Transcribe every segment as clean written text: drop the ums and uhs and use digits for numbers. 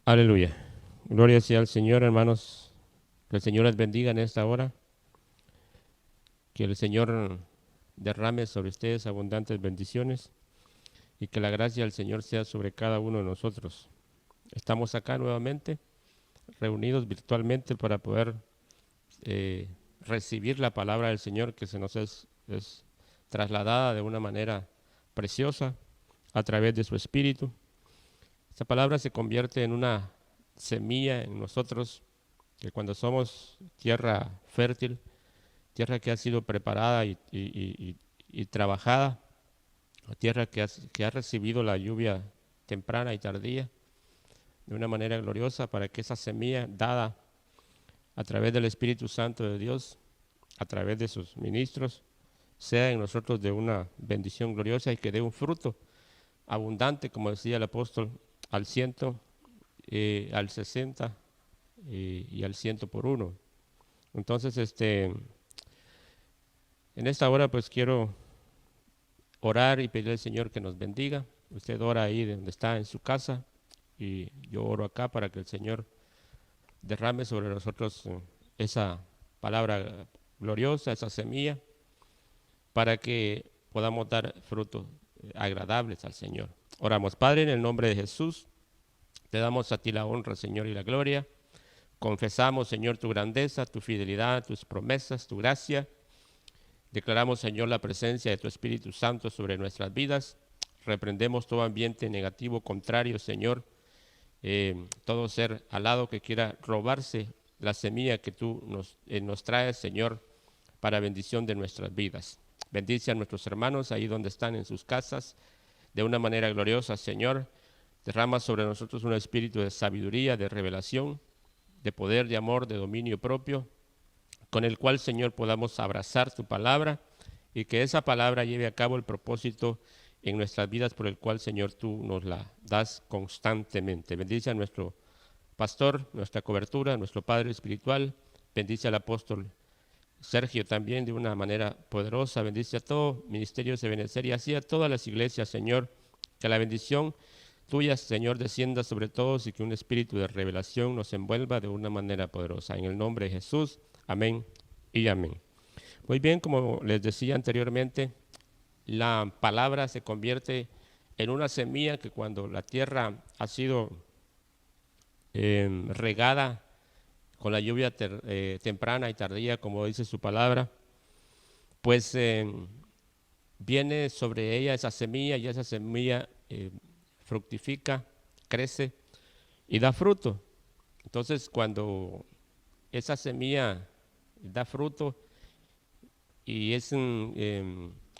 Aleluya. Gloria sea al Señor, hermanos. Que el Señor les bendiga en esta hora. Que el Señor derrame sobre ustedes abundantes bendiciones y que la gracia del Señor sea sobre cada uno de nosotros. Estamos acá nuevamente, reunidos virtualmente para poder recibir la palabra del Señor que se nos es trasladada de una manera preciosa a través de su Espíritu. Esta palabra se convierte en una semilla en nosotros que cuando somos tierra fértil, tierra que ha sido preparada y trabajada, tierra que ha recibido la lluvia temprana y tardía de una manera gloriosa para que esa semilla dada a través del Espíritu Santo de Dios, a través de sus ministros, sea en nosotros de una bendición gloriosa y que dé un fruto abundante, como decía el apóstol, al 100, al 60 y al 100 por uno. Entonces, en esta hora pues quiero orar y pedirle al Señor que nos bendiga. Usted ora ahí donde está en su casa y yo oro acá para que el Señor derrame sobre nosotros esa palabra gloriosa, esa semilla, para que podamos dar frutos agradables al Señor. Oramos, Padre, en el nombre de Jesús, te damos a ti la honra, Señor, y la gloria. Confesamos, Señor, tu grandeza, tu fidelidad, tus promesas, tu gracia. Declaramos, Señor, la presencia de tu Espíritu Santo sobre nuestras vidas. Reprendemos todo ambiente negativo, contrario, Señor. Todo ser alado que quiera robarse la semilla que tú nos traes, Señor, para bendición de nuestras vidas. Bendice a nuestros hermanos ahí donde están en sus casas de una manera gloriosa, Señor. Derrama sobre nosotros un espíritu de sabiduría, de revelación, de poder, de amor, de dominio propio, con el cual, Señor, podamos abrazar tu palabra y que esa palabra lleve a cabo el propósito en nuestras vidas por el cual, Señor, tú nos la das constantemente. Bendice a nuestro pastor, nuestra cobertura, nuestro Padre espiritual. Bendice al apóstol Sergio también de una manera poderosa. Bendice a todo ministerio de Benecer y así a todas las iglesias, Señor. Que la bendición tuya, Señor, descienda sobre todos y que un espíritu de revelación nos envuelva de una manera poderosa. En el nombre de Jesús, amén y amén. Muy bien, como les decía anteriormente, la palabra se convierte en una semilla que cuando la tierra ha sido regada con la lluvia temprana y tardía, como dice su palabra, pues viene sobre ella esa semilla y esa semilla fructifica, crece y da fruto. Entonces, cuando esa semilla da fruto y es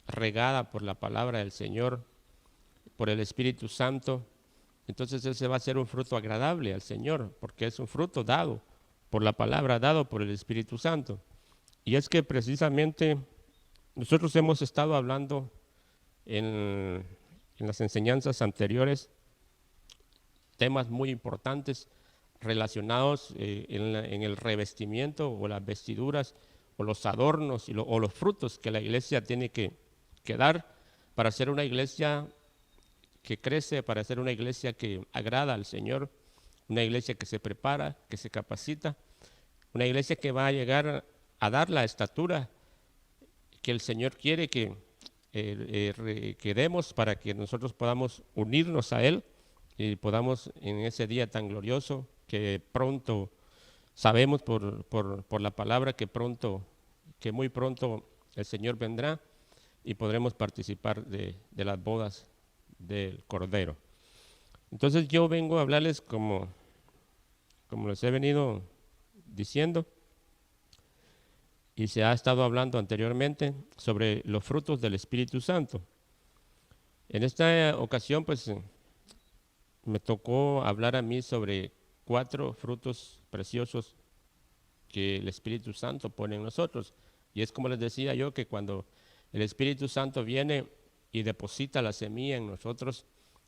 regada por la palabra del Señor, por el Espíritu Santo, entonces ese va a ser un fruto agradable al Señor, porque es un fruto dado por la palabra, dado por el Espíritu Santo. Y es que precisamente nosotros hemos estado hablando en las enseñanzas anteriores temas muy importantes relacionados en el revestimiento o las vestiduras o los adornos o los frutos que la iglesia tiene que dar para ser una iglesia que crece, para ser una iglesia que agrada al Señor, una iglesia que se prepara, que se capacita, una iglesia que va a llegar a dar la estatura que el Señor quiere que demos para que nosotros podamos unirnos a Él y podamos en ese día tan glorioso que pronto sabemos por la palabra que muy pronto el Señor vendrá y podremos participar de las bodas del Cordero. Entonces yo vengo a hablarles como les he venido diciendo y se ha estado hablando anteriormente sobre los frutos del Espíritu Santo. En esta ocasión pues me tocó hablar a mí sobre 4 frutos preciosos que el Espíritu Santo pone en nosotros. Y es como les decía yo, que cuando el Espíritu Santo viene y deposita la semilla en nosotros,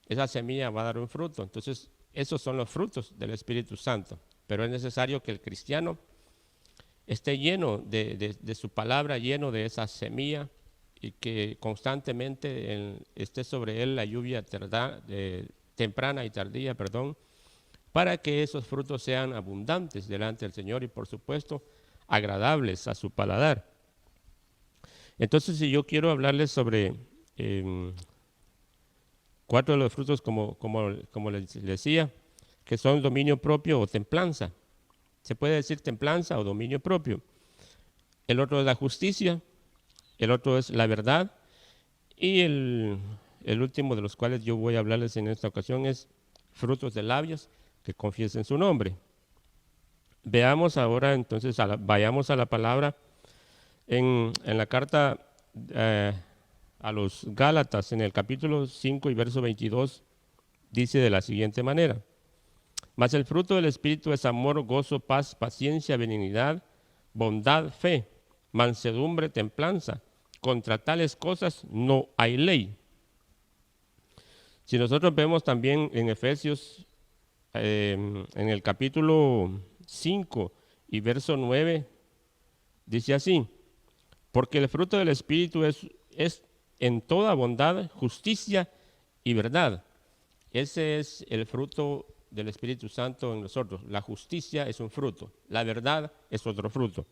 esa semilla va a dar un fruto. Entonces, esos son los frutos del Espíritu Santo. Pero es necesario que el cristiano esté lleno de su palabra, lleno de esa semilla, y que constantemente esté sobre él la lluvia temprana y tardía, para que esos frutos sean abundantes delante del Señor y, por supuesto, agradables a su paladar. Entonces, si yo quiero hablarles sobre 4 de los frutos, como les decía, que son dominio propio o templanza. Se puede decir templanza o dominio propio. El otro es la justicia, el otro es la verdad, y el último de los cuales yo voy a hablarles en esta ocasión es frutos de labios que confiesen su nombre. Veamos ahora entonces, vayamos a la palabra en la carta a los Gálatas, en el capítulo 5 y verso 22, dice de la siguiente manera: mas el fruto del Espíritu es amor, gozo, paz, paciencia, benignidad, bondad, fe, mansedumbre, templanza. Contra tales cosas no hay ley. Si nosotros vemos también en Efesios, en el capítulo 5 y verso 9, dice así: porque el fruto del Espíritu es en toda bondad, justicia y verdad. Ese es el fruto del Espíritu Santo en nosotros. La justicia es un fruto, la verdad es otro fruto.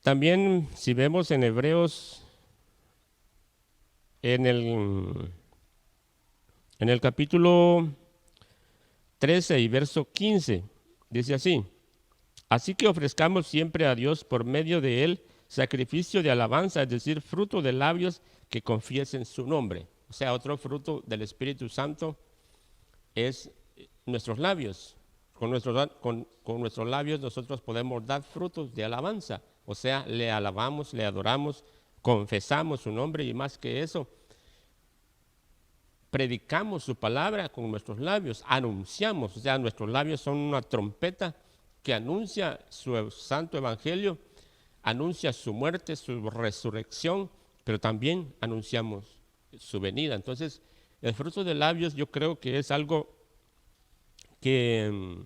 También, si vemos en Hebreos, en el capítulo 13 y verso 15, dice así: así que ofrezcamos siempre a Dios por medio de él sacrificio de alabanza, es decir, fruto de labios que confiesen su nombre. O sea, otro fruto del Espíritu Santo es nuestros labios. Con nuestros labios nosotros podemos dar frutos de alabanza. O sea, le alabamos, le adoramos, confesamos su nombre y más que eso, predicamos su palabra con nuestros labios, anunciamos. O sea, nuestros labios son una trompeta que anuncia su santo evangelio, anuncia su muerte, su resurrección, pero también anunciamos su venida. Entonces, el fruto de labios yo creo que es algo que,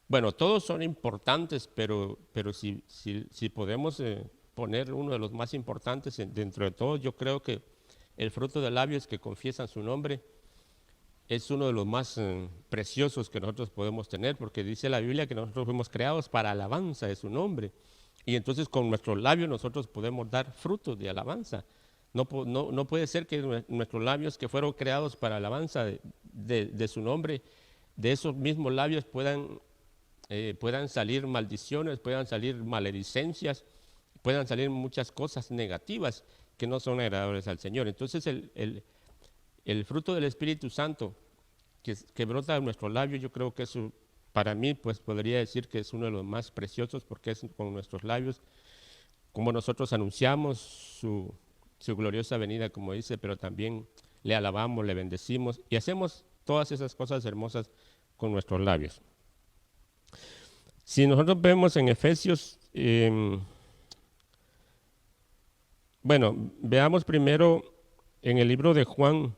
bueno, todos son importantes, pero si podemos poner uno de los más importantes dentro de todos, yo creo que el fruto de labios que confiesan su nombre es uno de los más preciosos que nosotros podemos tener, porque dice la Biblia que nosotros fuimos creados para alabanza de su nombre. Y entonces con nuestros labios nosotros podemos dar frutos de alabanza. No puede ser que nuestros labios que fueron creados para alabanza de su nombre, de esos mismos labios puedan salir maldiciones, puedan salir maledicencias, puedan salir muchas cosas negativas que no son agradables al Señor. Entonces el fruto del Espíritu Santo que brota de nuestros labios, yo creo que eso, para mí, pues podría decir que es uno de los más preciosos, porque es con nuestros labios como nosotros anunciamos su gloriosa venida, como dice, pero también le alabamos, le bendecimos y hacemos todas esas cosas hermosas con nuestros labios. Si nosotros vemos en Efesios, bueno, veamos primero en el libro de Juan,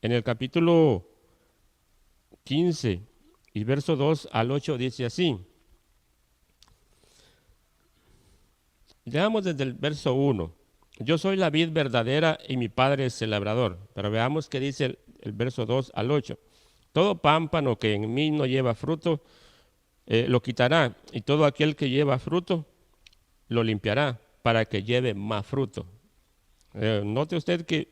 en el capítulo 15 y verso 2 al 8 dice así. Veamos desde el verso 1. Yo soy la vid verdadera y mi padre es el labrador. Pero veamos qué dice el verso 2 al 8. Todo pámpano que en mí no lleva fruto, lo quitará, y todo aquel que lleva fruto, lo limpiará, para que lleve más fruto. Note usted que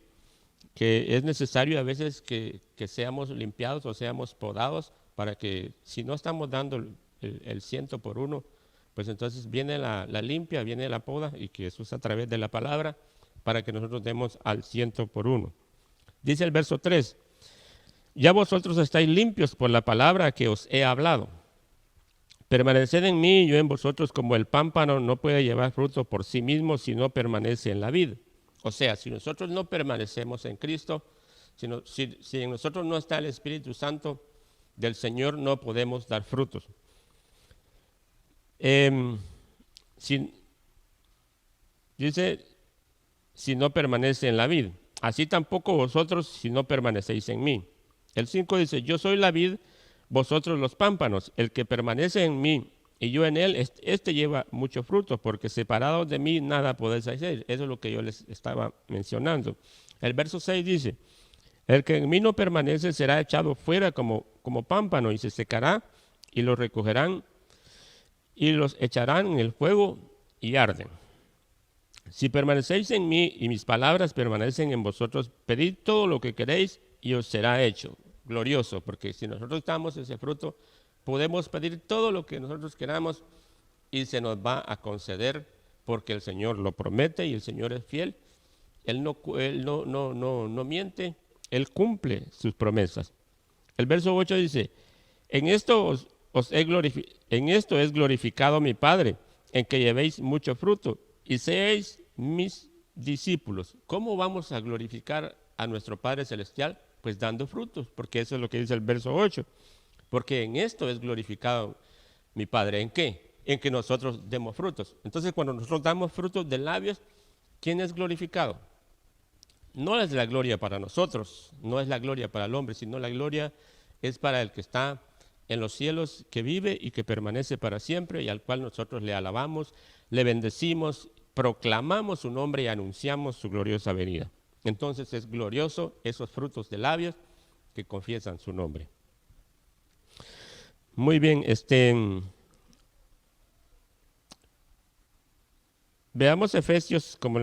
es necesario a veces que seamos limpiados o seamos podados, para que si no estamos dando el 100 por 1, pues entonces viene la limpia, viene la poda, y que eso es a través de la palabra, para que nosotros demos al 100 por 1. Dice el verso 3, ya vosotros estáis limpios por la palabra que os he hablado. Permaneced en mí y yo en vosotros, como el pámpano no puede llevar fruto por sí mismo si no permanece en la vid. O sea, si nosotros no permanecemos en Cristo, si en nosotros no está el Espíritu Santo del Señor, no podemos dar frutos. Dice, si no permanece en la vid, así tampoco vosotros si no permanecéis en mí. El 5 dice, yo soy la vid, vosotros los pámpanos, el que permanece en mí y yo en él, este lleva mucho fruto, porque separados de mí nada podéis hacer. Eso es lo que yo les estaba mencionando. El verso 6 dice, El que en mí no permanece será echado fuera como pámpano y se secará, y los recogerán y los echarán en el fuego y arden. Si permanecéis en mí y mis palabras permanecen en vosotros, pedid todo lo que queréis y os será hecho. Glorioso, porque si nosotros damos ese fruto, podemos pedir todo lo que nosotros queramos y se nos va a conceder, porque el Señor lo promete y el Señor es fiel. Él no miente, Él cumple sus promesas. El verso 8 dice, en esto es glorificado mi Padre, en que llevéis mucho fruto y seáis mis discípulos. ¿Cómo vamos a glorificar a nuestro Padre Celestial? Pues dando frutos, porque eso es lo que dice el verso 8. Porque en esto es glorificado mi Padre. ¿En qué? En que nosotros demos frutos. Entonces, cuando nosotros damos frutos de labios, ¿quién es glorificado? No es la gloria para nosotros, no es la gloria para el hombre, sino la gloria es para el que está en los cielos, que vive y que permanece para siempre, y al cual nosotros le alabamos, le bendecimos, proclamamos su nombre y anunciamos su gloriosa venida. Entonces es glorioso esos frutos de labios que confiesan su nombre. Muy bien, veamos Efesios, como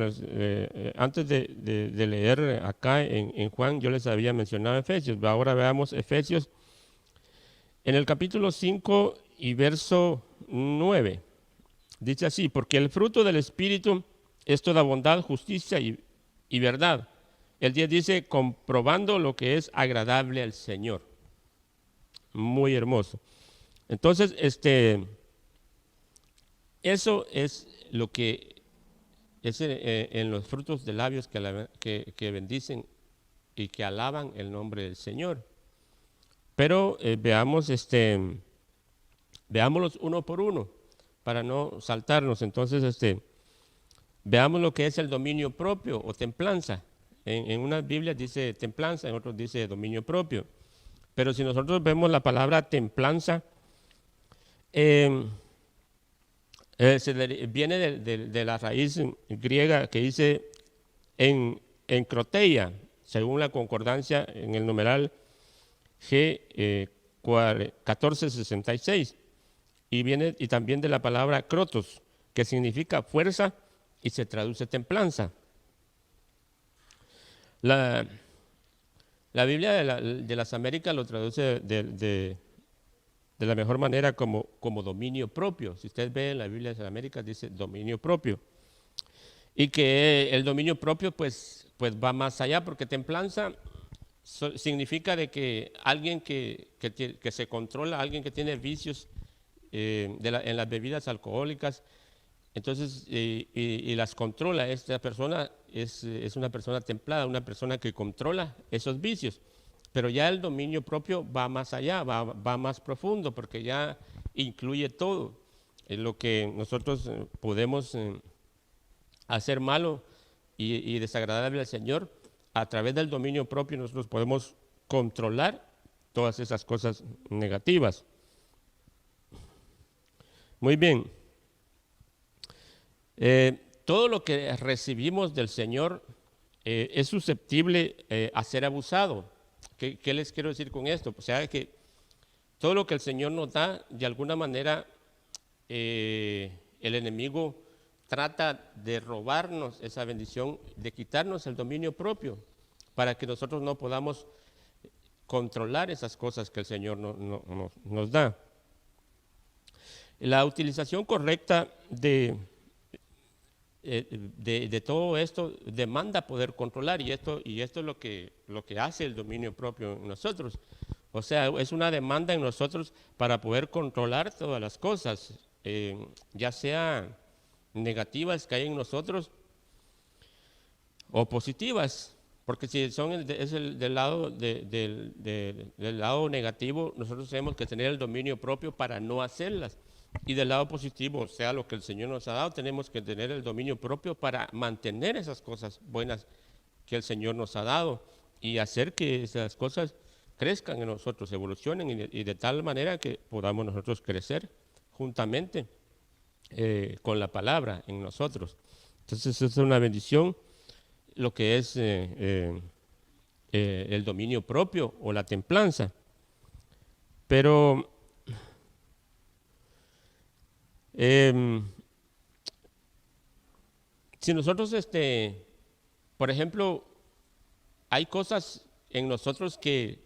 antes de leer acá en Juan, yo les había mencionado Efesios. Ahora veamos Efesios en el capítulo 5 y verso 9. Dice así, porque el fruto del Espíritu es toda bondad, justicia y verdad. El 10 dice, comprobando lo que es agradable al Señor. Muy hermoso. Entonces, eso es lo que es en los frutos de labios que bendicen y que alaban el nombre del Señor. Pero veámoslos uno por uno para no saltarnos. Entonces, veamos lo que es el dominio propio o templanza. En unas Biblias dice templanza, en otros dice dominio propio. Pero si nosotros vemos la palabra templanza, viene de la raíz griega que dice en croteia, según la concordancia en el numeral G 1466, y también de la palabra crotos, que significa fuerza y se traduce templanza. La Biblia de las Américas lo traduce de la mejor manera como dominio propio. Si usted ve en la Biblia de las Américas dice dominio propio. Y que el dominio propio pues va más allá, porque templanza significa de que alguien que se controla, alguien que tiene vicios en las bebidas alcohólicas, entonces y las controla. Esta persona es una persona templada, una persona que controla esos vicios. Pero ya el dominio propio va más allá, va más profundo, porque ya incluye todo lo que nosotros podemos hacer malo y desagradable al Señor. A través del dominio propio nosotros podemos controlar todas esas cosas negativas. Muy bien. Todo lo que recibimos del Señor es susceptible a ser abusado. ¿Qué les quiero decir con esto? O sea, que todo lo que el Señor nos da, de alguna manera, el enemigo trata de robarnos esa bendición, de quitarnos el dominio propio, para que nosotros no podamos controlar esas cosas que el Señor nos da. La utilización correcta de todo esto demanda poder controlar, y esto es lo que hace el dominio propio en nosotros. O sea, es una demanda en nosotros para poder controlar todas las cosas, ya sea negativas que hay en nosotros o positivas, porque si son del lado del lado negativo, nosotros tenemos que tener el dominio propio para no hacerlas. Y del lado positivo, o sea, lo que el Señor nos ha dado, tenemos que tener el dominio propio para mantener esas cosas buenas que el Señor nos ha dado y hacer que esas cosas crezcan en nosotros, evolucionen y de tal manera que podamos nosotros crecer juntamente con la palabra en nosotros. Entonces es una bendición lo que es el dominio propio o la templanza. Pero si nosotros, por ejemplo, hay cosas en nosotros que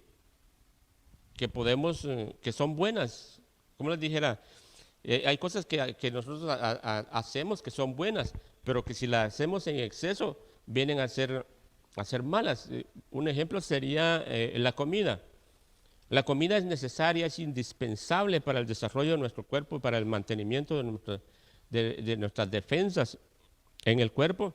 podemos, que son buenas, como les dijera, hay cosas que nosotros hacemos que son buenas, pero que si las hacemos en exceso, vienen a ser malas. Un ejemplo sería la comida. La comida es necesaria, es indispensable para el desarrollo de nuestro cuerpo, para el mantenimiento de nuestras defensas en el cuerpo,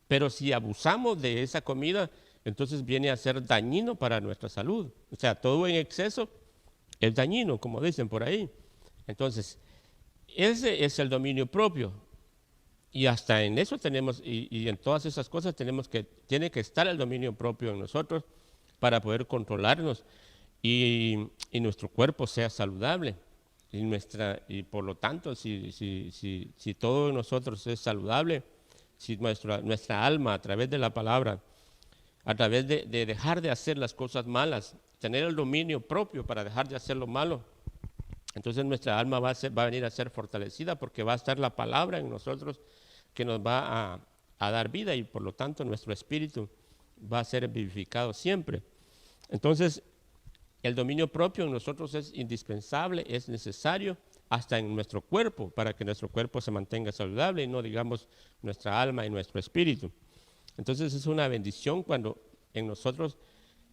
pero si abusamos de esa comida, entonces viene a ser dañino para nuestra salud. O sea, todo en exceso es dañino, como dicen por ahí. Entonces, ese es el dominio propio. Y hasta en eso tenemos, y en todas esas cosas tiene que estar el dominio propio en nosotros para poder controlarnos y nuestro cuerpo sea saludable. Y por lo tanto, si todo en nosotros es saludable, si nuestra alma a través de la palabra, a través de dejar de hacer las cosas malas, tener el dominio propio para dejar de hacer lo malo, entonces nuestra alma va a venir a ser fortalecida porque va a estar la palabra en nosotros que nos va a dar vida y por lo tanto nuestro espíritu va a ser vivificado siempre. Entonces, el dominio propio en nosotros es indispensable, es necesario hasta en nuestro cuerpo para que nuestro cuerpo se mantenga saludable y no digamos nuestra alma y nuestro espíritu. Entonces es una bendición cuando en nosotros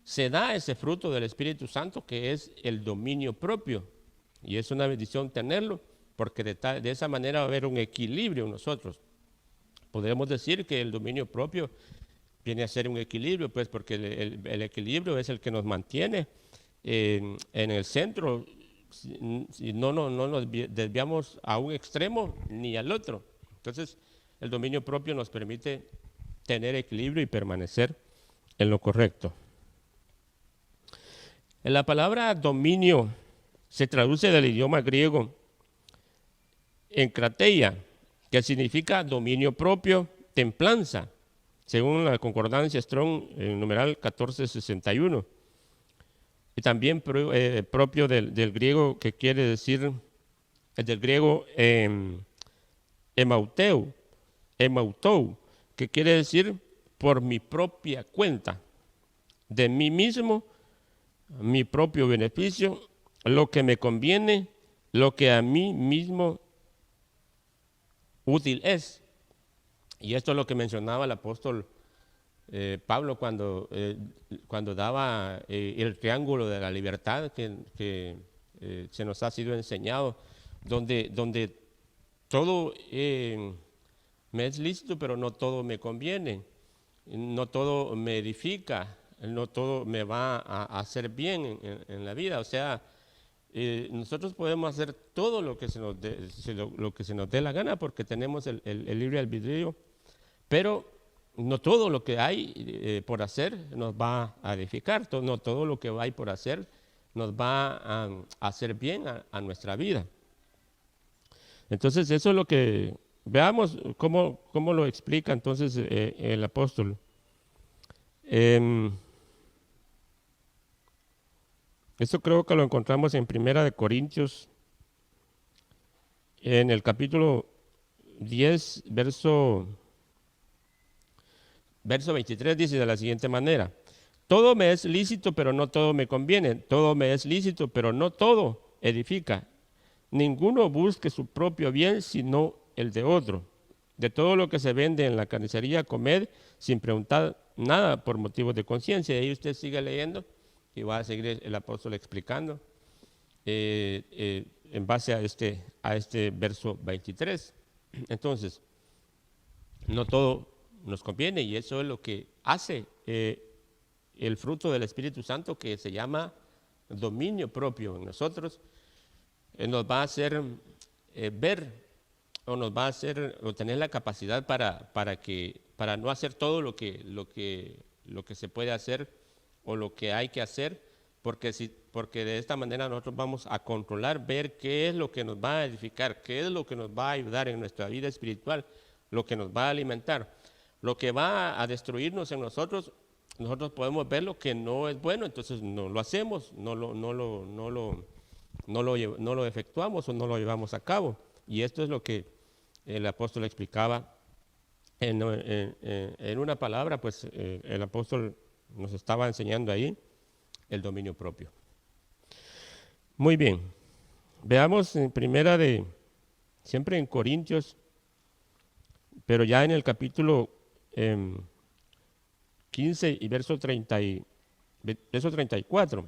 se da ese fruto del Espíritu Santo que es el dominio propio. Y es una bendición tenerlo porque de esa manera va a haber un equilibrio en nosotros. Podemos decir que el dominio propio viene a ser un equilibrio, pues porque el equilibrio es el que nos mantiene en el centro, si no nos desviamos a un extremo ni al otro. Entonces, el dominio propio nos permite tener equilibrio y permanecer en lo correcto. En la palabra dominio se traduce del idioma griego enkrateia, que significa dominio propio, templanza, según la concordancia Strong, en numeral 1461. Y también propio del griego, que quiere decir, del griego emautou, que quiere decir por mi propia cuenta, de mí mismo, mi propio beneficio, lo que me conviene, lo que a mí mismo útil es. Y esto es lo que mencionaba el apóstol Pablo cuando daba el triángulo de la libertad que se nos ha sido enseñado, donde todo me es lícito, pero no todo me conviene, no todo me edifica, no todo me va a hacer bien en la vida. O sea, nosotros podemos hacer todo lo que se nos dé la gana porque tenemos el libre albedrío, pero no todo lo que hay por hacer nos va a edificar, no todo lo que hay por hacer nos va a hacer bien a nuestra vida. Entonces eso es lo que, veamos cómo lo explica entonces el apóstol. Esto creo que lo encontramos en 1 Corintios, en el capítulo 10, verso 23, dice de la siguiente manera: todo me es lícito, pero no todo me conviene. Todo me es lícito, pero no todo edifica. Ninguno busque su propio bien, sino el de otro. De todo lo que se vende en la carnicería, comed sin preguntar nada por motivos de conciencia. Y ahí usted sigue leyendo y va a seguir el apóstol explicando en base a este verso 23. Entonces, no todo nos conviene y eso es lo que hace el fruto del Espíritu Santo, que se llama dominio propio en nosotros. Nos va a hacer ver, o nos va a hacer o tener la capacidad para no hacer todo lo que se puede hacer o lo que hay que hacer, porque de esta manera nosotros vamos a controlar, ver qué es lo que nos va a edificar, qué es lo que nos va a ayudar en nuestra vida espiritual, lo que nos va a alimentar. Lo que va a destruirnos en nosotros nosotros podemos ver lo que no es bueno, entonces no lo hacemos, no lo efectuamos o no lo llevamos a cabo. Y esto es lo que el apóstol explicaba en una palabra, pues el apóstol nos estaba enseñando ahí el dominio propio. Muy bien, veamos en siempre en Corintios, pero ya en el capítulo 15 y verso 34.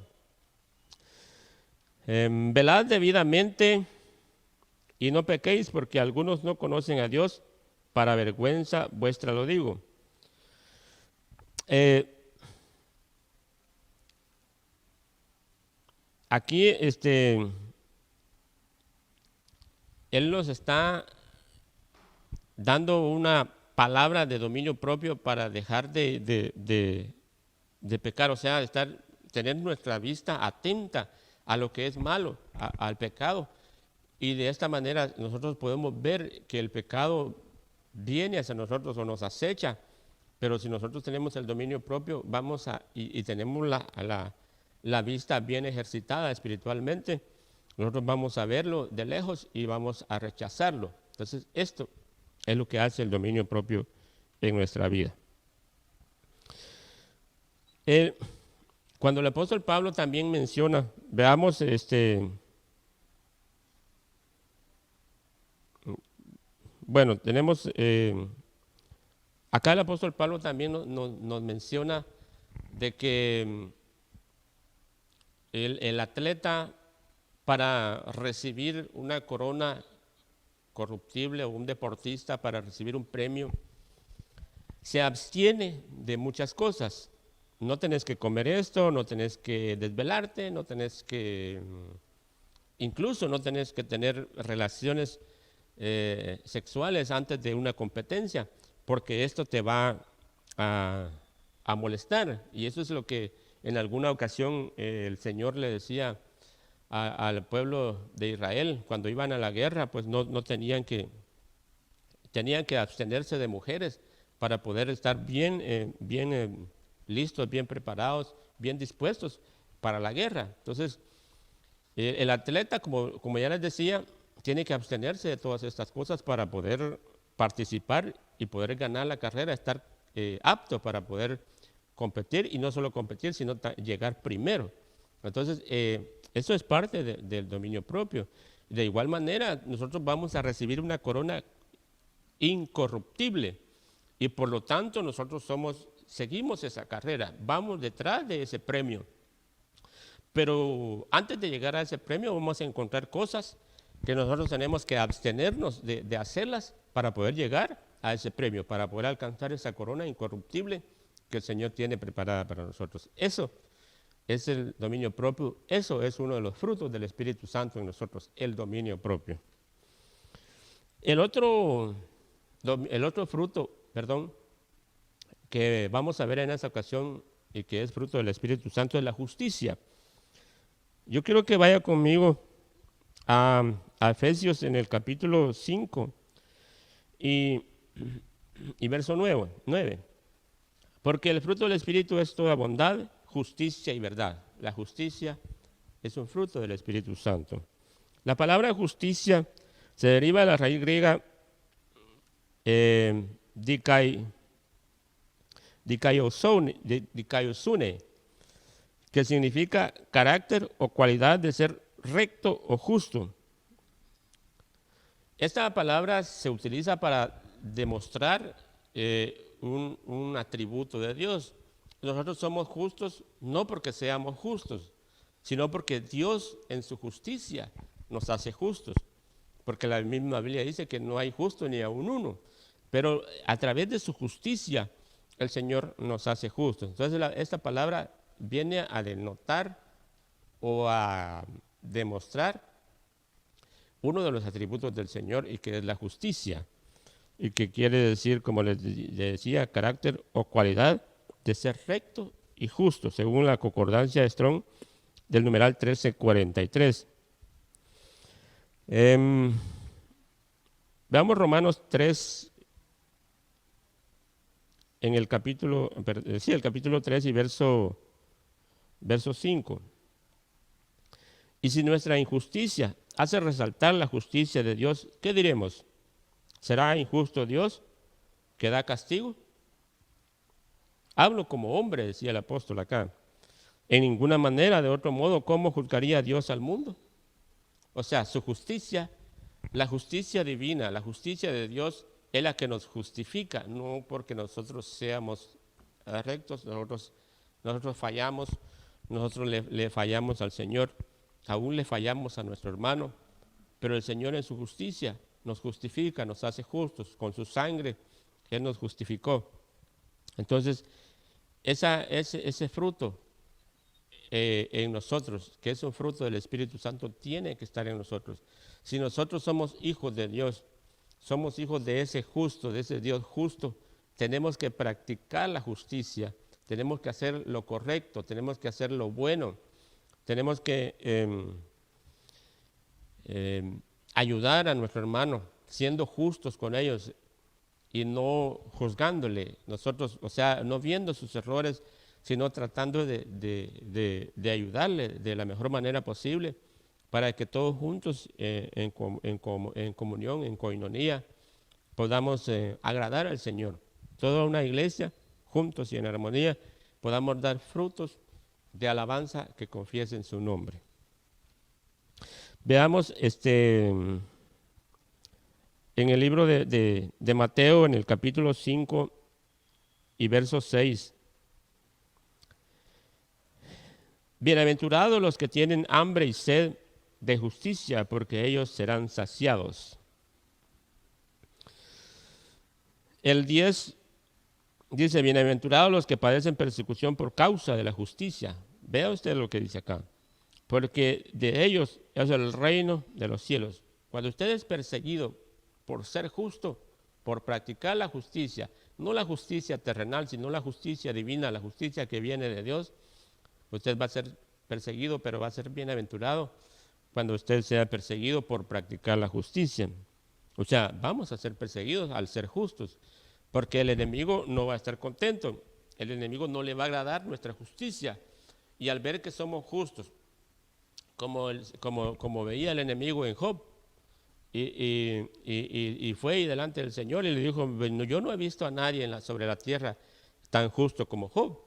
Velad debidamente y no pequéis, porque algunos no conocen a Dios, para vergüenza vuestra lo digo. Aquí él nos está dando una palabra de dominio propio para dejar de pecar, o sea, tener nuestra vista atenta a lo que es malo, al pecado. Y de esta manera nosotros podemos ver que el pecado viene hacia nosotros o nos acecha, pero si nosotros tenemos el dominio propio, y tenemos la vista bien ejercitada espiritualmente, nosotros vamos a verlo de lejos y vamos a rechazarlo. Entonces, esto es lo que hace el dominio propio en nuestra vida. Cuando el apóstol Pablo también menciona, veamos bueno, tenemos, acá el apóstol Pablo también nos menciona de que el atleta, para recibir una corona corruptible, o un deportista para recibir un premio, se abstiene de muchas cosas. No tenés que comer esto, no tenés que desvelarte, no tenés que, incluso no tenés que tener relaciones sexuales antes de una competencia, porque esto te va a molestar. Y eso es lo que en alguna ocasión el Señor le decía al pueblo de Israel cuando iban a la guerra, pues tenían que abstenerse de mujeres para poder estar bien listos, bien preparados, bien dispuestos para la guerra. Entonces, el atleta, como ya les decía, tiene que abstenerse de todas estas cosas para poder participar y poder ganar la carrera, estar apto para poder competir, y no solo competir, sino llegar primero. Entonces, eso es parte del dominio propio. De igual manera, nosotros vamos a recibir una corona incorruptible, y por lo tanto nosotros seguimos esa carrera, vamos detrás de ese premio. Pero antes de llegar a ese premio vamos a encontrar cosas que nosotros tenemos que abstenernos de hacerlas para poder llegar a ese premio, para poder alcanzar esa corona incorruptible que el Señor tiene preparada para nosotros. Eso es el dominio propio, eso es uno de los frutos del Espíritu Santo en nosotros, el dominio propio. El otro fruto, que vamos a ver en esta ocasión y que es fruto del Espíritu Santo, es la justicia. Yo quiero que vaya conmigo a Efesios en el capítulo 5 y verso 9. Porque el fruto del Espíritu es toda bondad, justicia y verdad. La justicia es un fruto del Espíritu Santo. La palabra justicia se deriva de la raíz griega dikaiosune, que significa carácter o cualidad de ser recto o justo. Esta palabra se utiliza para demostrar un atributo de Dios. Nosotros somos justos no porque seamos justos, sino porque Dios en su justicia nos hace justos. Porque la misma Biblia dice que no hay justo ni aun uno, pero a través de su justicia el Señor nos hace justos. Entonces esta palabra viene a denotar o a demostrar uno de los atributos del Señor, y que es la justicia, y que quiere decir, como les decía, carácter o cualidad de ser recto y justo, según la concordancia de Strong del numeral 1343. Veamos Romanos 3, en el capítulo, el capítulo 3 y verso 5. Y si nuestra injusticia hace resaltar la justicia de Dios, ¿qué diremos? ¿Será injusto Dios que da castigo? Hablo como hombre, decía el apóstol acá. En ninguna manera, de otro modo, ¿cómo juzgaría Dios al mundo? O sea, su justicia, la justicia divina, la justicia de Dios es la que nos justifica, no porque nosotros seamos rectos, nosotros fallamos, nosotros le fallamos al Señor, aún le fallamos a nuestro hermano, pero el Señor en su justicia nos justifica, nos hace justos, con su sangre Él nos justificó. Entonces, ese fruto en nosotros, que es un fruto del Espíritu Santo, tiene que estar en nosotros. Si nosotros somos hijos de Dios, somos hijos de ese justo, de ese Dios justo, tenemos que practicar la justicia, tenemos que hacer lo correcto, tenemos que hacer lo bueno, tenemos que ayudar a nuestro hermano, siendo justos con ellos y no juzgándole, nosotros, o sea, no viendo sus errores, sino tratando de ayudarle de la mejor manera posible para que todos juntos en comunión, en coinonía, podamos agradar al Señor. Toda una iglesia, juntos y en armonía, podamos dar frutos de alabanza que confiesen su nombre. Veamos en el libro de Mateo, en el capítulo 5 y verso 6. Bienaventurados los que tienen hambre y sed de justicia, porque ellos serán saciados. El 10 dice, bienaventurados los que padecen persecución por causa de la justicia. Vea usted lo que dice acá. Porque de ellos es el reino de los cielos. Cuando usted es perseguido por ser justo, por practicar la justicia, no la justicia terrenal, sino la justicia divina, la justicia que viene de Dios, usted va a ser perseguido, pero va a ser bienaventurado cuando usted sea perseguido por practicar la justicia. O sea, vamos a ser perseguidos al ser justos, porque el enemigo no va a estar contento, el enemigo no le va a agradar nuestra justicia, y al ver que somos justos, como veía el enemigo en Job, y fue y delante del Señor y le dijo, yo no he visto a nadie sobre la tierra tan justo como Job.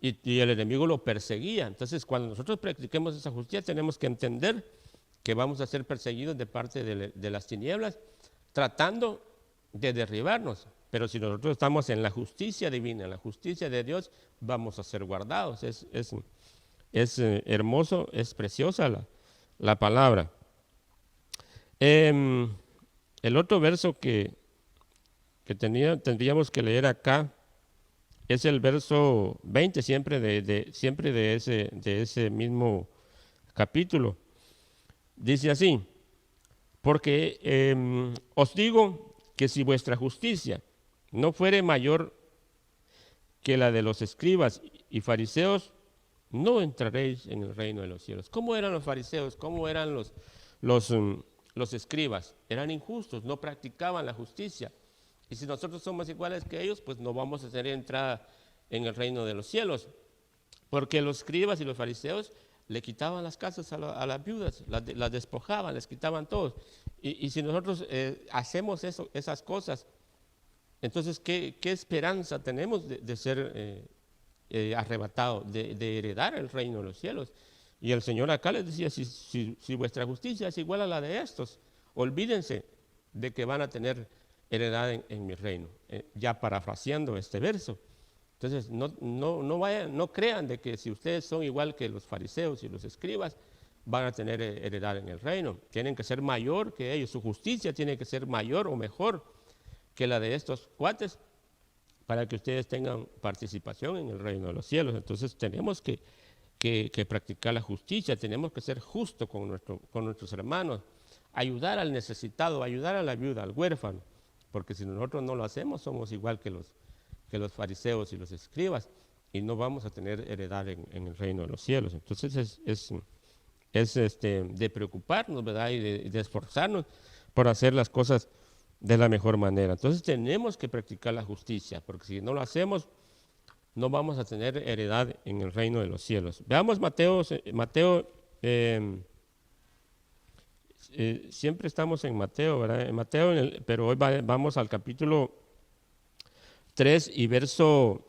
Y el enemigo lo perseguía. Entonces, cuando nosotros practiquemos esa justicia, tenemos que entender que vamos a ser perseguidos de parte de las tinieblas, tratando de derribarnos. Pero si nosotros estamos en la justicia divina, en la justicia de Dios, vamos a ser guardados. Es hermoso, es preciosa la palabra. El otro verso que tendríamos que leer acá es el verso 20, siempre de ese mismo capítulo. Dice así, porque os digo que si vuestra justicia no fuere mayor que la de los escribas y fariseos, no entraréis en el reino de los cielos. ¿Cómo eran los fariseos? ¿Cómo eran los escribas? Eran injustos, no practicaban la justicia. Y si nosotros somos iguales que ellos, pues no vamos a tener entrada en el reino de los cielos. Porque los escribas y los fariseos le quitaban las casas a las viudas, las despojaban, les quitaban todo. Y si nosotros hacemos esas cosas, entonces, ¿qué esperanza tenemos de ser arrebatados, de heredar el reino de los cielos? Y el Señor acá les decía, si vuestra justicia es igual a la de estos, olvídense de que van a tener heredad en mi reino. Ya parafraseando este verso. Entonces, no crean de que si ustedes son igual que los fariseos y los escribas, van a tener heredad en el reino. Tienen que ser mayor que ellos. Su justicia tiene que ser mayor o mejor que la de estos cuates para que ustedes tengan participación en el reino de los cielos. Entonces, tenemos que practicar la justicia, tenemos que ser justos con nuestros hermanos, ayudar al necesitado, ayudar a la viuda, al huérfano, porque si nosotros no lo hacemos, somos igual que los fariseos y los escribas, y no vamos a tener heredad en el reino de los cielos. Entonces es de preocuparnos, ¿verdad? Y de esforzarnos por hacer las cosas de la mejor manera. Entonces tenemos que practicar la justicia, porque si no lo hacemos, no vamos a tener heredad en el reino de los cielos. Veamos Mateo, siempre estamos en Mateo, ¿verdad? En Mateo, pero hoy vamos al capítulo 3 y verso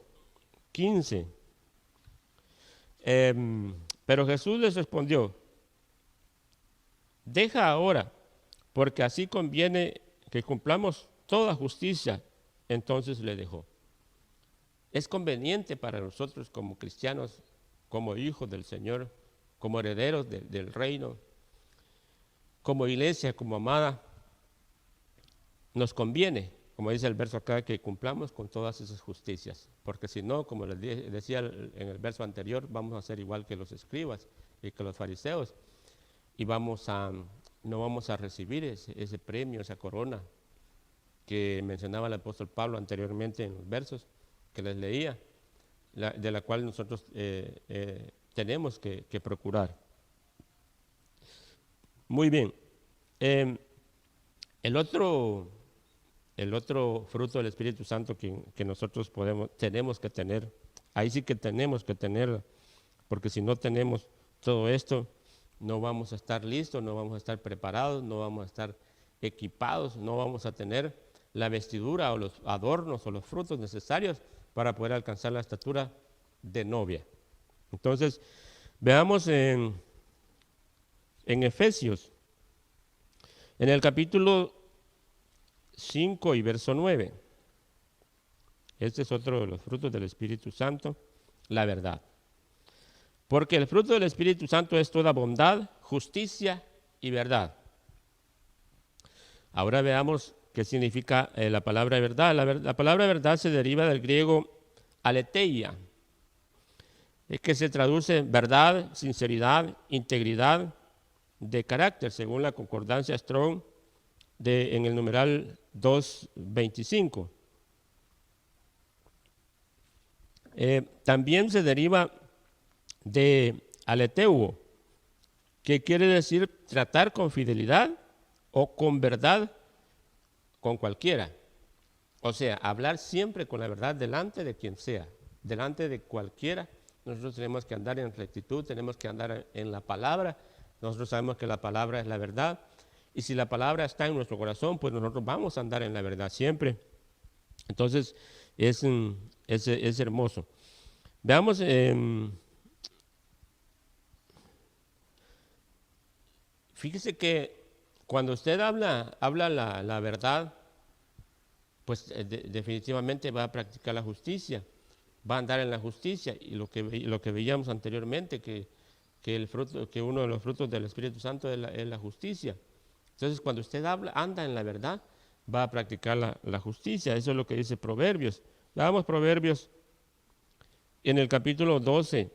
15. Pero Jesús les respondió: deja ahora, porque así conviene que cumplamos toda justicia. Entonces le dejó. Es conveniente para nosotros como cristianos, como hijos del Señor, como herederos del reino, como iglesia, como amada, nos conviene, como dice el verso acá, que cumplamos con todas esas justicias, porque si no, como les decía en el verso anterior, vamos a ser igual que los escribas y que los fariseos, y no vamos a recibir ese premio, esa corona que mencionaba el apóstol Pablo anteriormente en los versos que les leía, de la cual nosotros tenemos que procurar. Muy bien. El otro fruto del Espíritu Santo que nosotros tenemos que tener, ahí sí que tenemos que tenerla, porque si no tenemos todo esto, no vamos a estar listos, no vamos a estar preparados, no vamos a estar equipados, no vamos a tener la vestidura o los adornos o los frutos necesarios para poder alcanzar la estatura de novia. Entonces, veamos en Efesios, en el capítulo 5 y verso 9. Este es otro de los frutos del Espíritu Santo, la verdad. Porque el fruto del Espíritu Santo es toda bondad, justicia y verdad. Ahora veamos qué significa la palabra verdad. La palabra verdad se deriva del griego aletheia, que se traduce verdad, sinceridad, integridad de carácter, según la concordancia Strong en el numeral 225. También se deriva de aleteuo, que quiere decir tratar con fidelidad o con verdad con cualquiera. O sea, hablar siempre con la verdad delante de quien sea, delante de cualquiera. Nosotros tenemos que andar en rectitud, tenemos que andar en la palabra. Nosotros sabemos que la palabra es la verdad. Y si la palabra está en nuestro corazón, pues nosotros vamos a andar en la verdad siempre. Entonces, es hermoso. Veamos, fíjese que cuando usted habla la verdad, pues definitivamente va a practicar la justicia, va a andar en la justicia. Y lo que veíamos anteriormente, que uno de los frutos del Espíritu Santo es la justicia. Entonces, cuando usted anda en la verdad, va a practicar la justicia. Eso es lo que dice Proverbios. Veamos Proverbios en el capítulo 12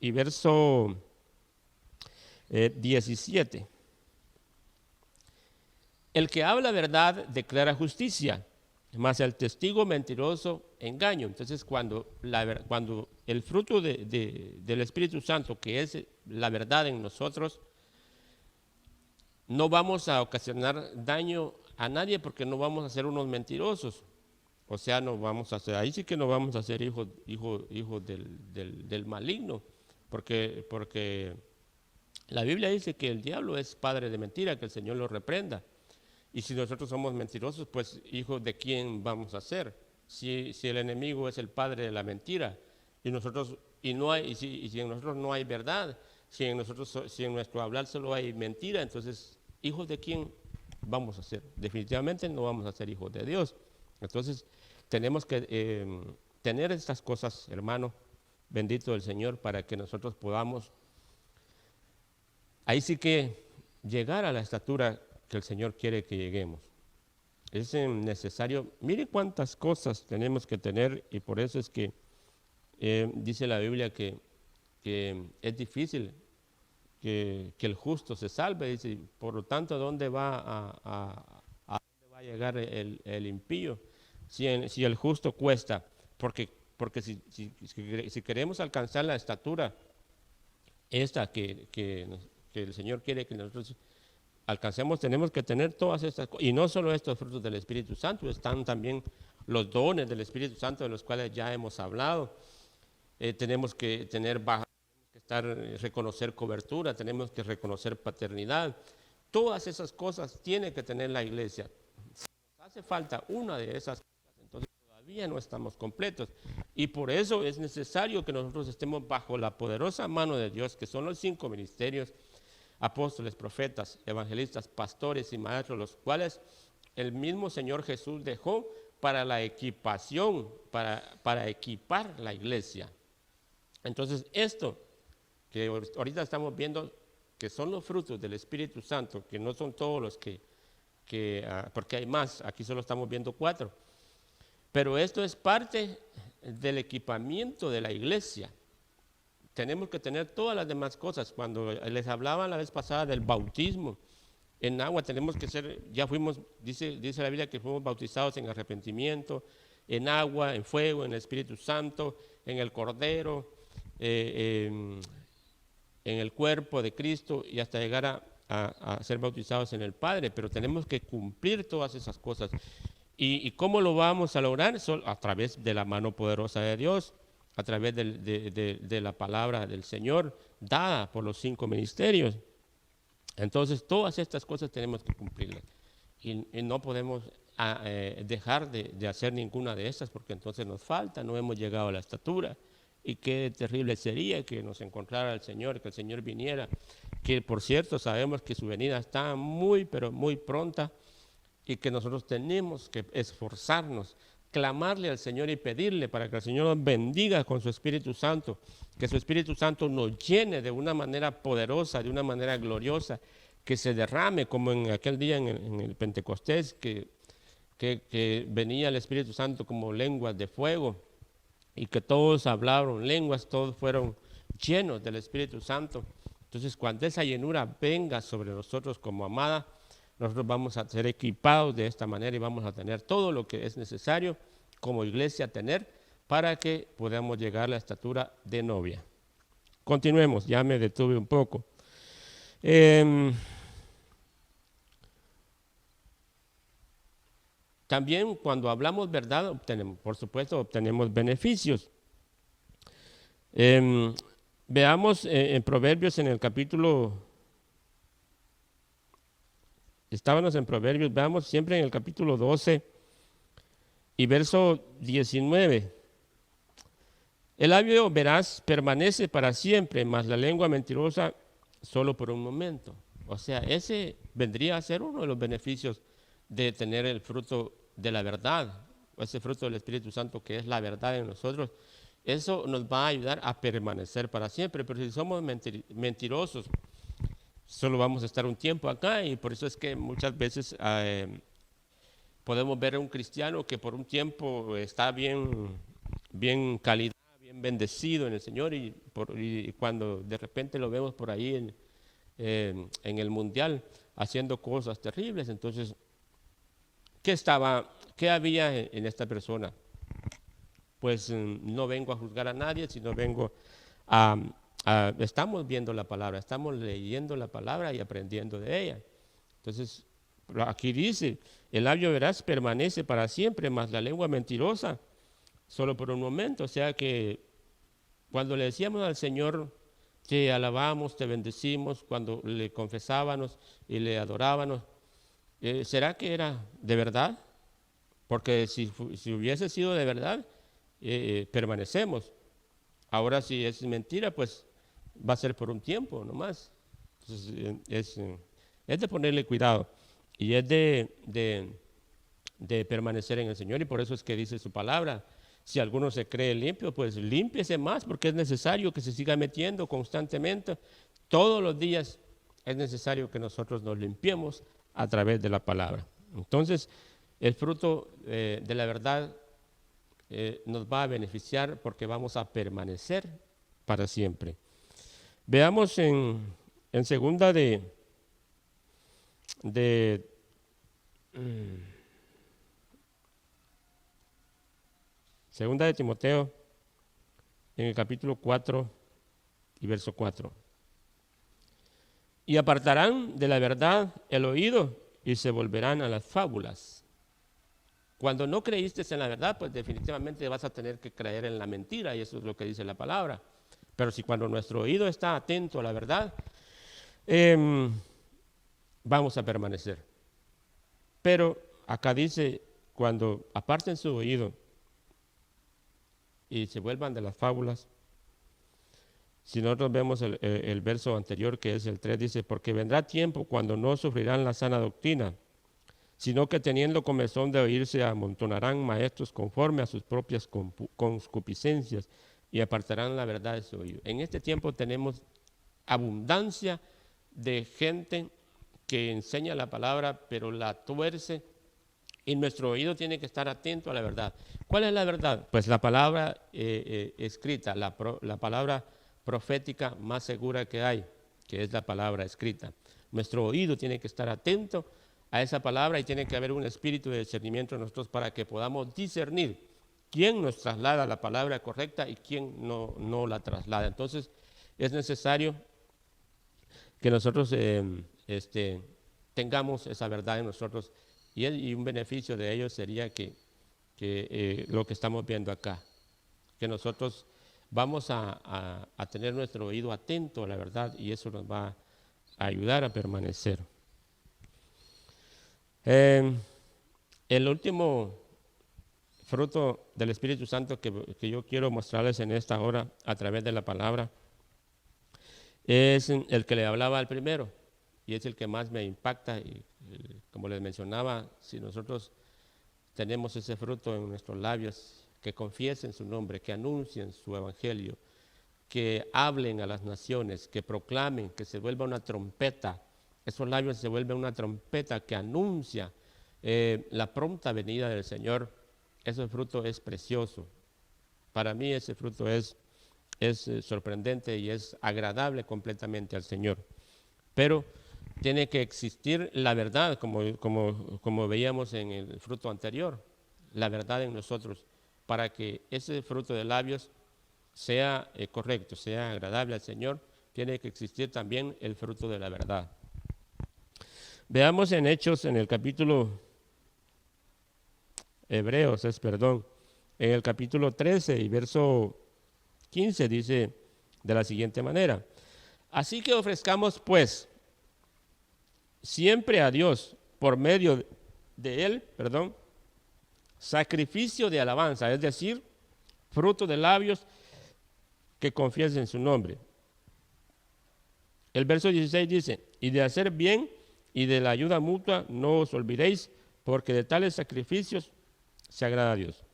y verso 17. El que habla verdad declara justicia, mas el testigo mentiroso engaño. Entonces, cuando el fruto del Espíritu Santo, que es la verdad en nosotros, no vamos a ocasionar daño a nadie, porque no vamos a ser unos mentirosos. O sea, no vamos a ser, ahí sí que no vamos a ser hijos del maligno, porque la Biblia dice que el diablo es padre de mentira, que el Señor lo reprenda. Y si nosotros somos mentirosos, pues hijos de quién vamos a ser. Si el enemigo es el padre de la mentira, si en nosotros no hay verdad, si en nuestro hablar solo hay mentira, entonces hijos de quién vamos a ser. Definitivamente no vamos a ser hijos de Dios. Entonces tenemos que tener estas cosas, hermano, bendito del Señor, para que nosotros podamos, ahí sí que llegar a la estatura que el Señor quiere que lleguemos. Es necesario, mire cuántas cosas tenemos que tener, y por eso es que dice la Biblia que es difícil que el justo se salve. Dice, por lo tanto, ¿dónde va dónde va a llegar el impío? Si el justo cuesta, porque si queremos alcanzar la estatura esta que el Señor quiere que nosotros alcancemos, tenemos que tener todas estas cosas. Y no solo estos frutos del Espíritu Santo, están también los dones del Espíritu Santo de los cuales ya hemos hablado. Tenemos que reconocer cobertura, tenemos que reconocer paternidad. Todas esas cosas tiene que tener la iglesia. Si nos hace falta una de esas cosas, entonces todavía no estamos completos. Y por eso es necesario que nosotros estemos bajo la poderosa mano de Dios, que son los 5 ministerios: apóstoles, profetas, evangelistas, pastores y maestros, los cuales el mismo Señor Jesús dejó para la equipación, para equipar la iglesia. Entonces, esto que ahorita estamos viendo, que son los frutos del Espíritu Santo, que no son todos los porque hay más, aquí solo estamos viendo 4, pero esto es parte del equipamiento de la iglesia. Tenemos que tener todas las demás cosas. Cuando les hablaba la vez pasada del bautismo en agua, tenemos que ser, ya fuimos, dice la Biblia que fuimos bautizados en arrepentimiento, en agua, en fuego, en el Espíritu Santo, en el Cordero, en el cuerpo de Cristo, y hasta llegar a ser bautizados en el Padre. Pero tenemos que cumplir todas esas cosas. ¿Y cómo lo vamos a lograr? A través de la mano poderosa de Dios, a través de la palabra del Señor dada por los 5 ministerios. Entonces, todas estas cosas tenemos que cumplirlas. Y no podemos dejar de hacer ninguna de estas, porque entonces nos falta, no hemos llegado a la estatura. Y qué terrible sería que nos encontrara el Señor, que el Señor viniera, que por cierto sabemos que su venida está muy, pero muy pronta, y que nosotros tenemos que esforzarnos, clamarle al Señor y pedirle para que el Señor nos bendiga con su Espíritu Santo, que su Espíritu Santo nos llene de una manera poderosa, de una manera gloriosa, que se derrame como en aquel día en el Pentecostés, que venía el Espíritu Santo como lenguas de fuego, y que todos hablaron lenguas, todos fueron llenos del Espíritu Santo. Entonces, cuando esa llenura venga sobre nosotros como amada, nosotros vamos a ser equipados de esta manera y vamos a tener todo lo que es necesario como iglesia tener para que podamos llegar a la estatura de novia. Continuemos, ya me detuve un poco. También cuando hablamos verdad, por supuesto, obtenemos beneficios. Veamos en Proverbios en el capítulo... Estábamos en Proverbios, veamos siempre en el capítulo 12 y verso 19. El labio veraz permanece para siempre, mas la lengua mentirosa solo por un momento. O sea, ese vendría a ser uno de los beneficios de tener el fruto de la verdad, o ese fruto del Espíritu Santo que es la verdad en nosotros. Eso nos va a ayudar a permanecer para siempre, pero si somos mentirosos, solo vamos a estar un tiempo acá, y por eso es que muchas veces podemos ver a un cristiano que por un tiempo está bien calidad, bien bendecido en el Señor, y cuando de repente lo vemos por ahí en el mundial haciendo cosas terribles, entonces, ¿qué había en esta persona? Pues no vengo a juzgar a nadie, sino vengo estamos viendo la palabra, estamos leyendo la palabra y aprendiendo de ella. Entonces, aquí dice, el labio veraz permanece para siempre, mas la lengua mentirosa solo por un momento. O sea que cuando le decíamos al Señor, te alabamos, te bendecimos, cuando le confesábamos y le adorábamos, ¿será que era de verdad? Porque si hubiese sido de verdad, permanecemos. Ahora si es mentira, pues va a ser por un tiempo nomás. Entonces, es de ponerle cuidado y es de permanecer en el Señor, y por eso es que dice su palabra: si alguno se cree limpio, pues límpiese más, porque es necesario que se siga metiendo constantemente. Todos los días es necesario que nosotros nos limpiemos a través de la palabra. Entonces, el fruto de la verdad nos va a beneficiar porque vamos a permanecer para siempre. Veamos en segunda segunda de Timoteo, en el capítulo 4 y verso 4. y apartarán de la verdad el oído y se volverán a las fábulas. Cuando no creíste en la verdad, pues definitivamente vas a tener que creer en la mentira, y eso es lo que dice la palabra. Pero si cuando nuestro oído está atento a la verdad, vamos a permanecer. Pero acá dice, cuando aparten su oído y se vuelvan de las fábulas, si nosotros vemos el verso anterior, que es el 3, dice, porque vendrá tiempo cuando no sufrirán la sana doctrina, sino que teniendo comezón de oírse amontonarán maestros conforme a sus propias concupiscencias y apartarán la verdad de su oído. En este tiempo tenemos abundancia de gente que enseña la palabra, pero la tuerce, y nuestro oído tiene que estar atento a la verdad. ¿Cuál es la verdad? Pues la palabra escrita, la palabra profética más segura que hay, que es la palabra escrita. Nuestro oído tiene que estar atento a esa palabra y tiene que haber un espíritu de discernimiento en nosotros para que podamos discernir quién nos traslada la palabra correcta y quién no la traslada. Entonces es necesario que nosotros tengamos esa verdad en nosotros, y un beneficio de ello sería que lo que estamos viendo acá, que nosotros vamos a tener nuestro oído atento a la verdad, y eso nos va a ayudar a permanecer. El último fruto del Espíritu Santo que yo quiero mostrarles en esta hora a través de la palabra es el que le hablaba al primero, y es el que más me impacta. Y como les mencionaba, si nosotros tenemos ese fruto en nuestros labios, que confiesen su nombre, que anuncien su evangelio, que hablen a las naciones, que proclamen, que se vuelva una trompeta, esos labios se vuelven una trompeta que anuncia la pronta venida del Señor. Ese fruto es precioso. Para mí ese fruto es sorprendente y es agradable completamente al Señor. Pero tiene que existir la verdad, como veíamos en el fruto anterior, la verdad en nosotros, para que ese fruto de labios sea correcto, sea agradable al Señor. Tiene que existir también el fruto de la verdad. Veamos en Hechos, en el capítulo en el capítulo 13 y verso 15 dice de la siguiente manera: así que ofrezcamos pues siempre a Dios por medio de él, sacrificio de alabanza, es decir, fruto de labios que confiesen su nombre. El verso 16 dice: y de hacer bien y de la ayuda mutua no os olvidéis, porque de tales sacrificios se agrada a Dios.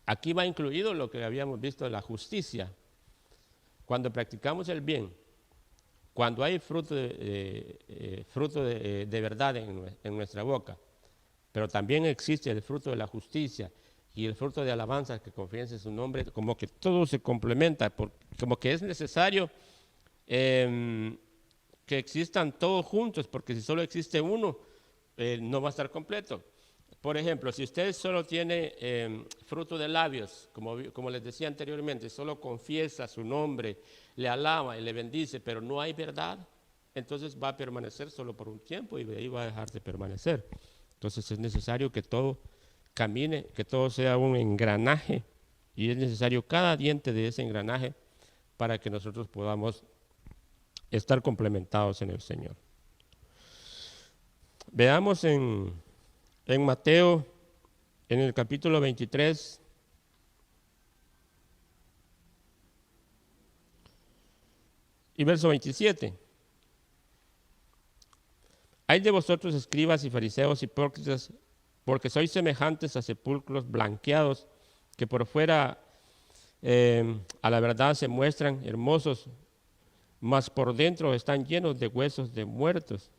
Aquí va incluido lo que habíamos visto de la justicia. Cuando practicamos el bien, cuando hay fruto de verdad en nuestra boca, pero también existe el fruto de la justicia y el fruto de alabanza que confiesa en su nombre, como que todo se complementa, como que es necesario que existan todos juntos, porque si solo existe uno, no va a estar completo. Por ejemplo, si usted solo tiene fruto de labios, como les decía anteriormente, solo confiesa su nombre, le alaba y le bendice, pero no hay verdad, entonces va a permanecer solo por un tiempo y de ahí va a dejar de permanecer. Entonces es necesario que todo camine, que todo sea un engranaje, y es necesario cada diente de ese engranaje para que nosotros podamos estar complementados en el Señor. Veamos en Mateo, en el capítulo 23, y verso 27. Hay de vosotros, escribas y fariseos hipócritas, porque sois semejantes a sepulcros blanqueados, que por fuera a la verdad se muestran hermosos, mas por dentro están llenos de huesos de muertos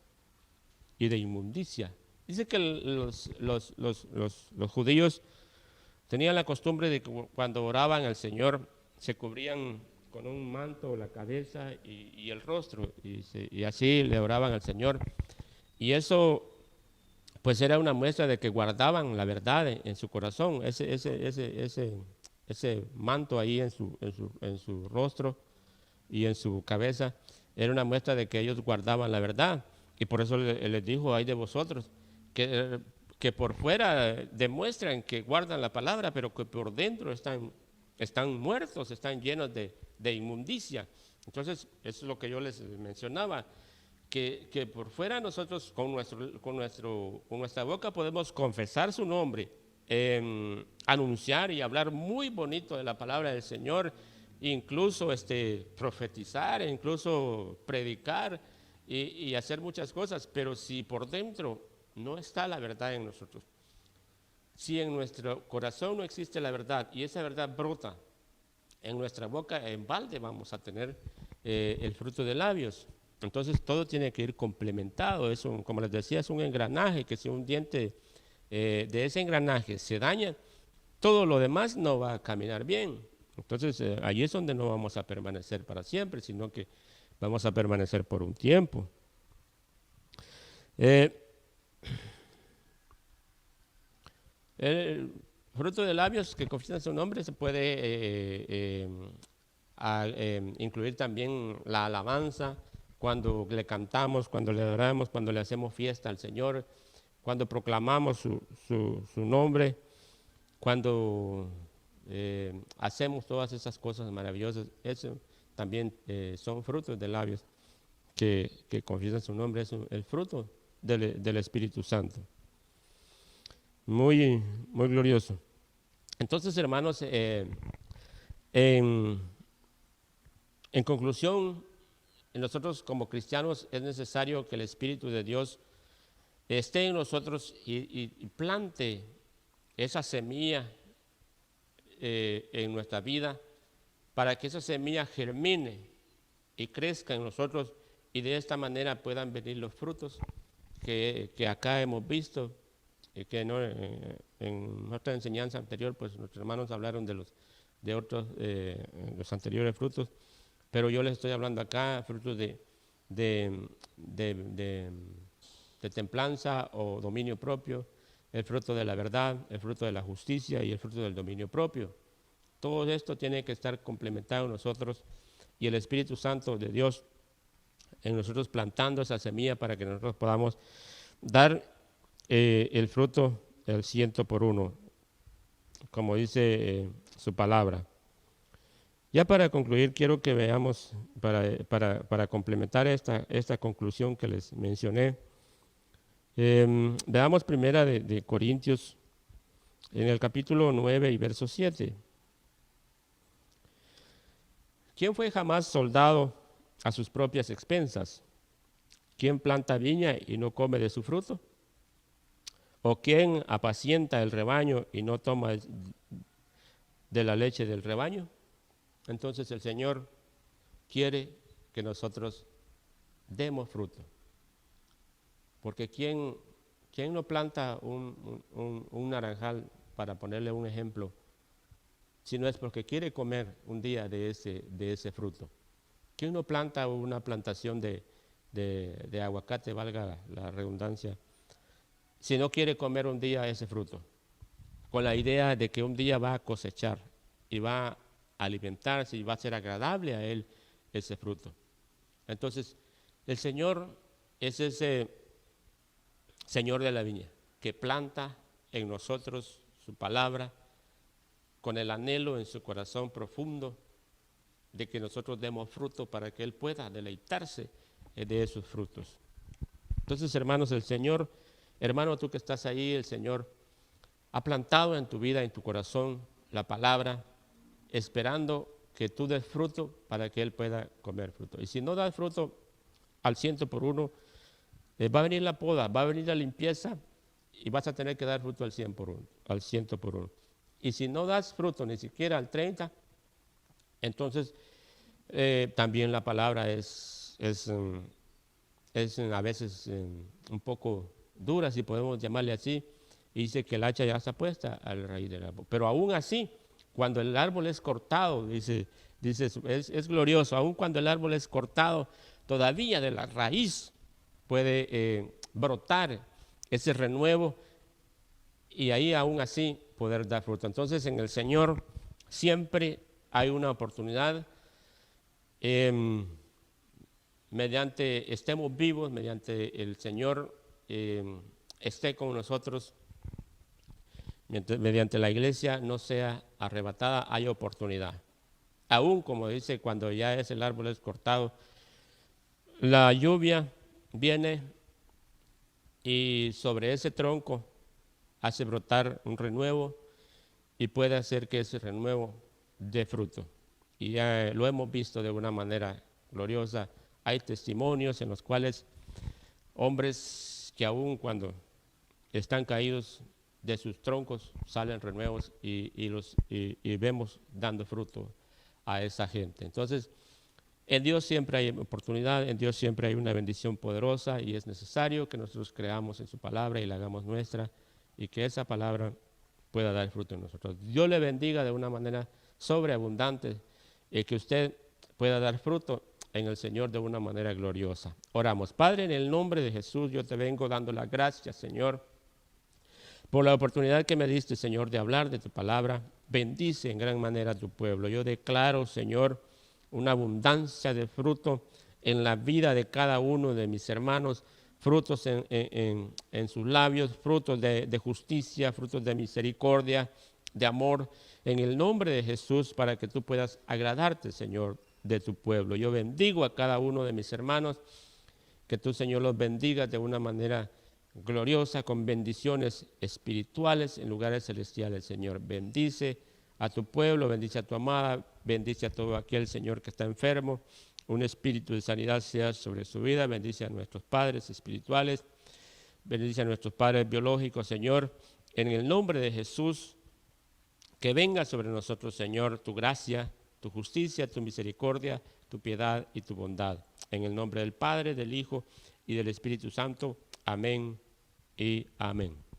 y de inmundicia. Dice que los judíos tenían la costumbre de que cuando oraban al Señor se cubrían con un manto la cabeza y el rostro, y así le oraban al Señor. Y eso pues era una muestra de que guardaban la verdad en su corazón, ese manto ahí en su rostro y en su cabeza, era una muestra de que ellos guardaban la verdad. Y por eso les dijo, ay de vosotros, que por fuera demuestran que guardan la palabra, pero que por dentro están muertos, están llenos de inmundicia. Entonces, eso es lo que yo les mencionaba, que por fuera nosotros con nuestra boca podemos confesar su nombre, anunciar y hablar muy bonito de la palabra del Señor, incluso profetizar, incluso predicar y hacer muchas cosas, pero si por dentro no está la verdad en nosotros, si en nuestro corazón no existe la verdad y esa verdad brota en nuestra boca, en balde vamos a tener el fruto de labios. Entonces todo tiene que ir complementado. Como les decía, es un engranaje que si un diente de ese engranaje se daña, todo lo demás no va a caminar bien. Entonces allí es donde no vamos a permanecer para siempre, sino que vamos a permanecer por un tiempo. El fruto de labios que confiesan su nombre se puede incluir también la alabanza, cuando le cantamos, cuando le adoramos, cuando le hacemos fiesta al Señor, cuando proclamamos su nombre, cuando hacemos todas esas cosas maravillosas. Eso también son frutos de labios que confiesan su nombre, es el fruto del Espíritu Santo. Muy, muy glorioso. Entonces, hermanos, en conclusión, nosotros como cristianos es necesario que el Espíritu de Dios esté en nosotros y plante esa semilla en nuestra vida, para que esa semilla germine y crezca en nosotros y de esta manera puedan venir los frutos que acá hemos visto, y que no, en nuestra enseñanza anterior, pues nuestros hermanos hablaron de los anteriores frutos, pero yo les estoy hablando acá frutos de templanza o dominio propio, el fruto de la verdad, el fruto de la justicia y el fruto del dominio propio. Todo esto tiene que estar complementado en nosotros y el Espíritu Santo de Dios en nosotros plantando esa semilla para que nosotros podamos dar el fruto del 100%, como dice su palabra. Ya para concluir, quiero que veamos, para complementar esta conclusión que les mencioné, veamos primera de Corintios, en el capítulo 9 y verso 7. ¿Quién fue jamás soldado a sus propias expensas? ¿Quién planta viña y no come de su fruto? ¿O quién apacienta el rebaño y no toma de la leche del rebaño? Entonces el Señor quiere que nosotros demos fruto. Porque ¿quién no planta un naranjal, para ponerle un ejemplo, si no es porque quiere comer un día de ese fruto? ¿Quién no planta una plantación de aguacate, valga la redundancia, si no quiere comer un día ese fruto, con la idea de que un día va a cosechar y va a alimentarse y va a ser agradable a él ese fruto? Entonces, el Señor es ese Señor de la viña que planta en nosotros su palabra con el anhelo en su corazón profundo de que nosotros demos fruto para que Él pueda deleitarse de esos frutos. Entonces, hermanos, el Señor, hermano, tú que estás ahí, el Señor ha plantado en tu vida, en tu corazón, la palabra, esperando que tú des fruto para que Él pueda comer fruto. Y si no das fruto al 100%, va a venir la poda, va a venir la limpieza y vas a tener que dar fruto al 100%, al 100%. Y si no das fruto ni siquiera al 30%, entonces también la palabra es a veces un poco dura, si podemos llamarle así, y dice que el hacha ya está puesta al raíz del árbol. Pero aún así, cuando el árbol es cortado, dice es glorioso, aún cuando el árbol es cortado, todavía de la raíz puede brotar ese renuevo y ahí aún así poder dar fruto. Entonces en el Señor siempre hay una oportunidad. mediante estemos vivos, mediante el Señor esté con nosotros, mediante la iglesia no sea arrebatada, hay oportunidad. Aún como dice, cuando ya el árbol es cortado, la lluvia viene y sobre ese tronco hace brotar un renuevo y puede hacer que ese renuevo dé fruto. Y ya lo hemos visto de una manera gloriosa. Hay testimonios en los cuales hombres que aún cuando están caídos de sus troncos salen renuevos y vemos dando fruto a esa gente. Entonces, en Dios siempre hay oportunidad, en Dios siempre hay una bendición poderosa y es necesario que nosotros creamos en su palabra y la hagamos nuestra y que esa palabra pueda dar fruto en nosotros. Dios le bendiga de una manera sobreabundante y que usted pueda dar fruto en el Señor de una manera gloriosa. Oramos. Padre, en el nombre de Jesús, yo te vengo dando las gracias, Señor, por la oportunidad que me diste, Señor, de hablar de tu palabra. Bendice en gran manera a tu pueblo. Yo declaro, Señor, una abundancia de fruto en la vida de cada uno de mis hermanos, frutos en sus labios, frutos de justicia, frutos de misericordia, de amor, en el nombre de Jesús, para que tú puedas agradarte, Señor, de tu pueblo. Yo bendigo a cada uno de mis hermanos, que tú, Señor, los bendigas de una manera gloriosa, con bendiciones espirituales en lugares celestiales, Señor. Bendice a tu pueblo, bendice a tu amada, bendice a todo aquel, Señor, que está enfermo. Un espíritu de sanidad sea sobre su vida. Bendice a nuestros padres espirituales, bendice a nuestros padres biológicos, Señor. En el nombre de Jesús, que venga sobre nosotros, Señor, tu gracia, tu justicia, tu misericordia, tu piedad y tu bondad. En el nombre del Padre, del Hijo y del Espíritu Santo. Amén y amén.